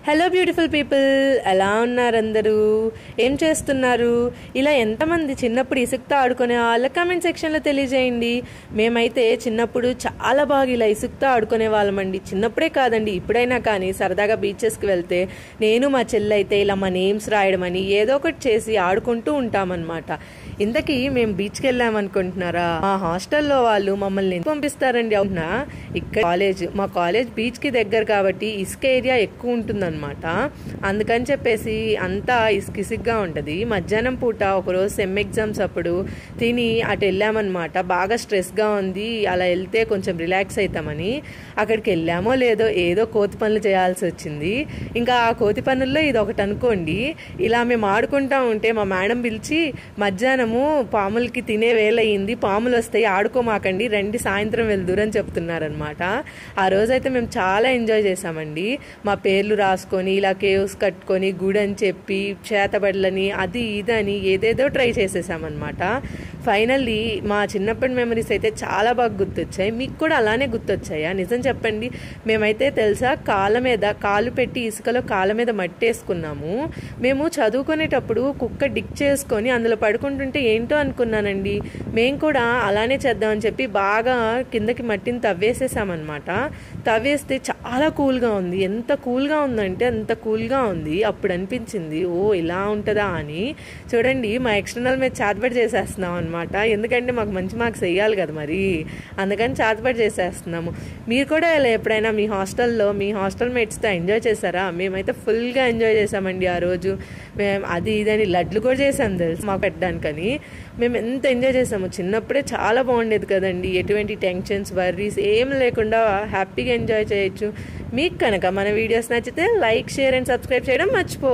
Hello beautiful people, ఎలా ఉన్నారు అందరూ? ఏం చేస్తున్నారు? ఇలా ఎంతమంది చిన్నప్పుడు ఇసుకతో ఆడుకునే వాళ్ళ కామెంట్ సెక్షన్లో తెలియజేయండి. మేమైతే చిన్నప్పుడు చాలా బాగా ఇలా ఇసుకతో ఆడుకునే వాళ్ళమండి. చిన్నప్పుడే కాదండి, ఇప్పుడైనా కానీ సరదాగా బీచెస్కి వెళ్తే నేను మా చెల్లి అయితే ఇలా మా నేమ్స్ రాయడం అని ఏదో ఒకటి చేసి ఆడుకుంటూ ఉంటామన్నమాట. ఇంతకీ మేము బీచ్కి వెళ్ళామనుకుంటున్నారా? మా హాస్టల్లో వాళ్ళు మమ్మల్ని పంపిస్తారండి. అవునా, ఇక్కడ మా కాలేజ్ బీచ్కి దగ్గర కాబట్టి ఇసుక ఏరియా ఎక్కువ ఉంటుంది అనమాట. అందుకని చెప్పేసి అంతా ఇసుకిసుగ్గా ఉంటుంది. మధ్యాహ్నం పూట ఒకరోజు సెమ్ ఎగ్జామ్స్ అప్పుడు తిని అటు వెళ్ళామన్నమాట. బాగా స్ట్రెస్గా ఉంది, అలా వెళ్తే కొంచెం రిలాక్స్ అవుతామని. అక్కడికి వెళ్ళామో లేదో ఏదో కోతి పనులు చేయాల్సి వచ్చింది. ఇంకా ఆ కోతి పనుల్లో ఇది ఒకటి అనుకోండి. ఇలా మేము ఆడుకుంటా ఉంటే మా మేడం పిలిచి, మధ్యాహ్నము పాములకి తినే వేలయ్యింది, పాములు వస్తాయి, ఆడుకోమాకండి, రండి సాయంత్రం వెళ్దురని చెప్తున్నారనమాట. ఆ రోజైతే మేము చాలా ఎంజాయ్ చేసామండి. మా పేర్లు రాసుకొని ఇలా కేవ్స్ కట్టుకొని గుడి అని చెప్పి చేతబడులని అది ఇదని ఏదేదో ట్రై చేసేసామన్నమాట. ఫైనల్లీ మా చిన్నప్పటి మెమరీస్ అయితే చాలా బాగా గుర్తొచ్చాయి. మీకు కూడా అలానే గుర్తొచ్చాయా? నిజం చెప్పండి. మేమైతే తెలుసా కాళ్ళ మీద కాలు పెట్టి ఇసుకలో కాళ్ళ మీద మట్టి వేసుకున్నాము. మేము చదువుకునేటప్పుడు కుక్క డిక్ చేసుకొని అందులో పడుకుంటుంటే ఏంటో అనుకున్నానండి. మేము కూడా అలానే చేద్దామని చెప్పి బాగా కిందకి మట్టిని తవ్వేసేసామన్నమాట. తవ్వేస్తే చాలా కూల్గా ఉంది. ఎంత కూల్గా ఉందంటే అంత కూల్గా ఉంది. అప్పుడు అనిపించింది, ఓ ఇలా ఉంటుందా అని. చూడండి, మా ఎక్స్టర్నల్ మీద చేతబడి చేసేస్తున్నాం అనమాట. ఎందుకంటే మాకు మంచి మార్క్స్ వేయాలి కదా మరి, అందుకని చేతబడి చేసేస్తున్నాము. మీరు కూడా ఇలా ఎప్పుడైనా మీ హాస్టల్లో మీ హాస్టల్ మేట్స్తో ఎంజాయ్ చేశారా? మేమైతే ఫుల్గా ఎంజాయ్ చేసామండి ఆ రోజు. మేము అది ఇదని లడ్లు కూడా చేసాం తెలుసు మాకు పెట్టడానికని. మేము ఎంత ఎంజాయ్ చేసాము. చిన్నప్పుడే చాలా బాగుండేది కదండి. ఎటువంటి టెన్షన్స్, వర్రీస్ ఏం లేకుండా హ్యాపీగా ఎంజాయ్ చేయొచ్చు. మీకు కనుక మన వీడియోస్ నచ్చితే లైక్, షేర్ అండ్ సబ్స్క్రైబ్ చేయడం మర్చిపో.